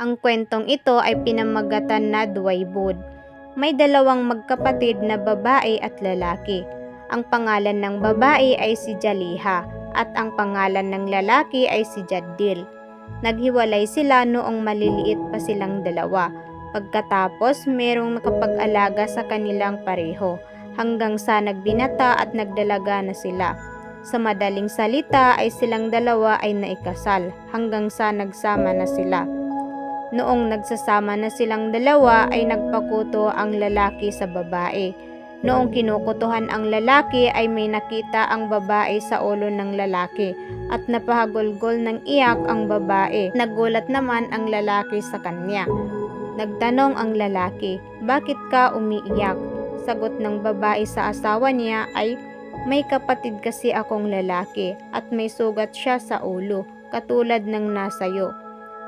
Ang kwentong ito ay pinamagatan na Duwaybud. May dalawang magkapatid na babae at lalaki. Ang pangalan ng babae ay si Jaliha at ang pangalan ng lalaki ay si Jaddil. Naghiwalay sila noong maliliit pa silang dalawa. Pagkatapos merong nakapag-alaga sa kanilang pareho hanggang sa nagbinata at nagdalaga na sila. Sa madaling salita ay silang dalawa ay naikasal hanggang sa nagsama na sila. Noong nagsasama na silang dalawa ay nagpakuto ang lalaki sa babae. Noong kinukutuhan ang lalaki ay may nakita ang babae sa ulo ng lalaki at napahagulgol ng iyak ang babae. Nagulat naman ang lalaki sa kanya. Nagtanong ang lalaki, "Bakit ka umiiyak?" Sagot ng babae sa asawa niya ay, "May kapatid kasi akong lalaki at may sugat siya sa ulo katulad ng nasayo.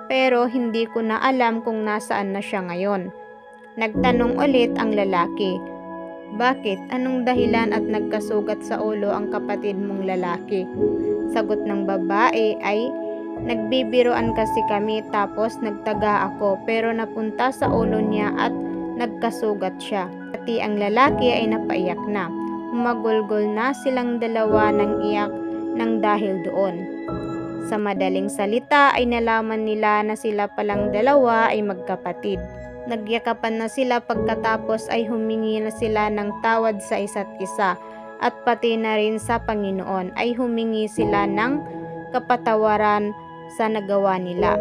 Pero hindi ko na alam kung nasaan na siya ngayon." Nagtanong ulit ang lalaki, "Bakit? Anong dahilan at nagkasugat sa ulo ang kapatid mong lalaki?" Sagot ng babae ay, "Nagbibiroan kasi kami tapos nagtaga ako pero napunta sa ulo niya at nagkasugat siya." Pati ang lalaki ay napaiyak na. Humagulgol na silang dalawa ng iyak nang dahil doon. Sa madaling salita ay nalaman nila na sila palang dalawa ay magkapatid. Nagyakapan na sila pagkatapos ay humingi na sila ng tawad sa isa't isa at pati na rin sa Panginoon ay humingi sila ng kapatawaran sa nagawa nila.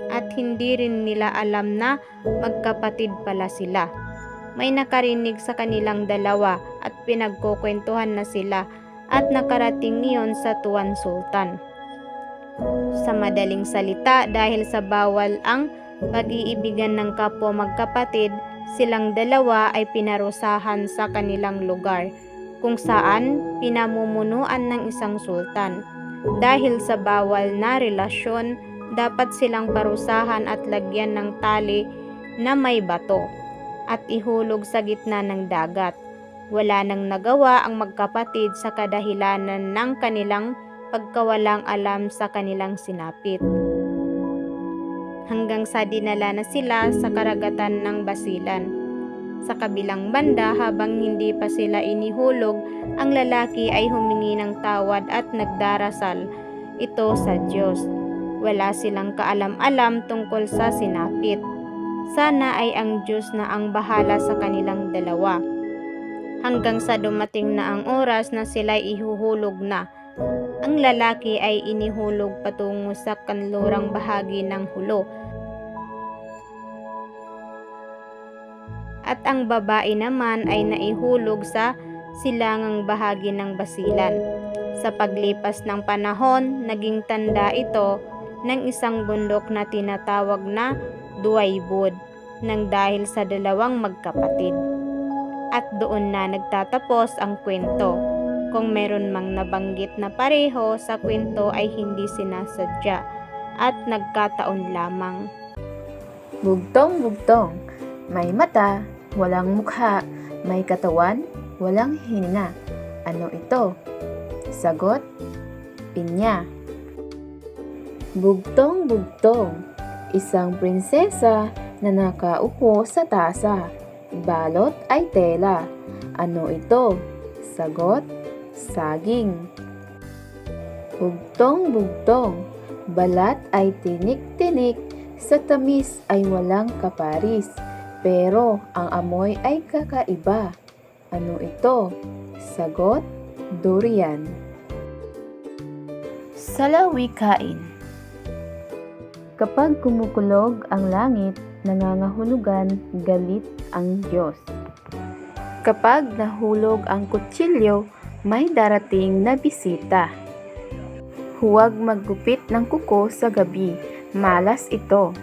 At hindi rin nila alam na magkapatid pala sila. May nakarinig sa kanilang dalawa at pinagkukwentuhan na sila at nakarating iyon sa Tuan Sultan. Sa madaling salita, dahil sa bawal ang pag-iibigan ng kapwa magkapatid, silang dalawa ay pinarusahan sa kanilang lugar kung saan pinamumunuan ng isang sultan. Dahil sa bawal na relasyon, dapat silang parusahan at lagyan ng tali na may bato at ihulog sa gitna ng dagat. Wala nang nagawa ang magkapatid sa kadahilanan ng kanilang pagkawalang alam sa kanilang sinapit. Hanggang sa dinala na sila sa karagatan ng Basilan. Sa kabilang banda, habang hindi pa sila inihulog, ang lalaki ay humingi ng tawad at nagdarasal ito sa Diyos. Wala silang kaalam-alam tungkol sa sinapit. Sana ay ang Diyos na ang bahala sa kanilang dalawa. Hanggang sa dumating na ang oras na sila'y ihuhulog na. Ang lalaki ay inihulog patungo sa kanlurang bahagi ng hulo. At ang babae naman ay naihulog sa silangang bahagi ng Basilan. Sa paglipas ng panahon, naging tanda ito ng isang bundok na tinatawag na Duwaybud nang dahil sa dalawang magkapatid. At doon na nagtatapos ang kwento. Kung meron mang nabanggit na pareho sa kwento ay hindi sinasadya at nagkataon lamang. Bugtong-bugtong, may mata, walang mukha, may katawan, walang hininga. Ano ito? Sagot, pinya. Bugtong-bugtong, isang prinsesa na nakaupo sa tasa. Balot ay tela. Ano ito? Sagot, saging. Bugtong-bugtong, balat ay tinik-tinik, sa tamis ay walang kaparis, pero ang amoy ay kakaiba. Ano ito? Sagot, durian. Salawikain. Kapag kumukulog ang langit, nangangahulugan galit ang Diyos. Kapag nahulog ang kutsilyo, may darating na bisita. Huwag maggupit ng kuko sa gabi, malas ito.